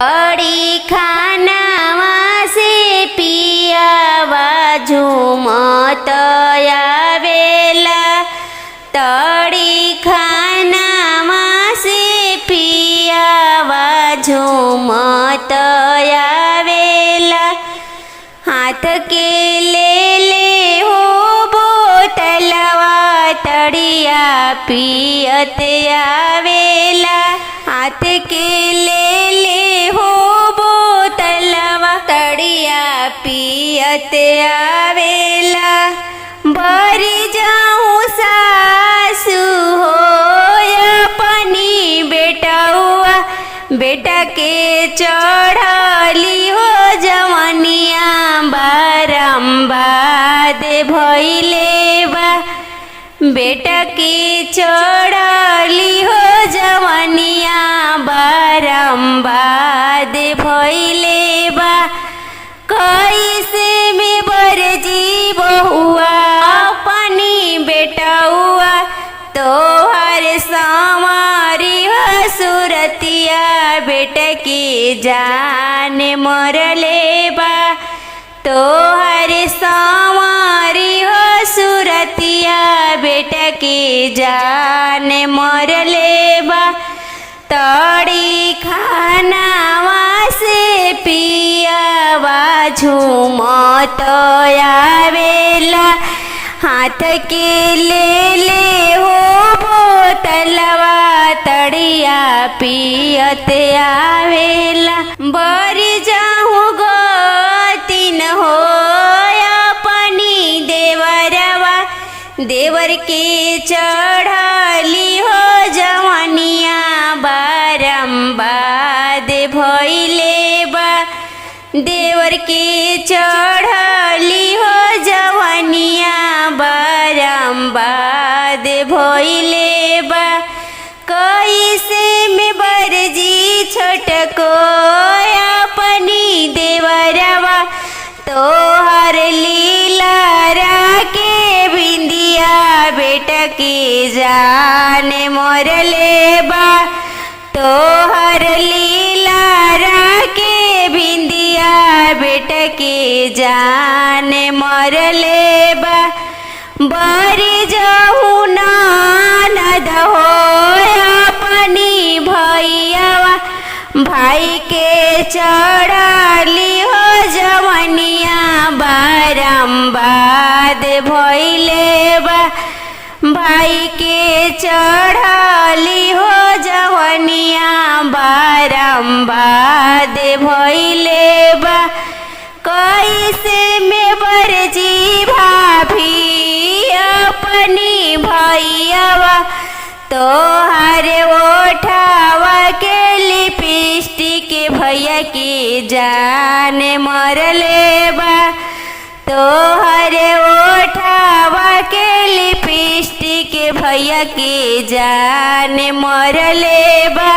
तड़ी खानावा से पियावा झूमत आवेला। तड़ी खानावा से पियावा झूमत आवेला। हाथ के ले हो बोतलवा तड़िया पियत आवेला। हाथ के ले हो बोतलवा तड़िया पियत आवेला। बरी जाऊँ सासु हो अपनी बेटौआ, बेटा के चढ़ली हो जवनिया बारम्बाद भइले बा। बेटा के चढ़ली हो जवनिया बारम्बाद भइले बा। कैसे में बरजी बहुआ अपनी बेटौआ, तोहर संवारी हो सुरतिया बेटा की जान मरले बा। तोहर संवारी हो सुरतिया बेटा की जान मरले बा। तड़ी खानावा से पियावा झूमत आवेला। हाथ के ले हो बोतलवा तड़िया पियत आवेला। बरी जाऊँ गोतिन हो अपनी देवरवा, देवर के चढ़ली हो जवनिया बारम्बाद भइले बा। देवर के चढ़ली हो जवनिया बारम्बाद भइले बा। कैसे में बरजी छोटको अपनी देवरवा, तोहर लीला के बिंदिया बेटा की जान मरले बा। तोहर लीला के बिंदिया बेटा की जान मरले बा। बरी जाऊँ ननद हो अपनी भैयावा, भाई के चढ़ली हो जवनिया बारम्बाद भइले बा। भाई के चढ़ली हो जवनिया बारम्बाद भइले बा। कैसे में बरजी भाभी अपनी भैयावा, तोहर ओठावा के लिपस्टिक भैया की जान मरले बा। तोहर ओठावा के लिपस्टिक भैया की जान मरले बा।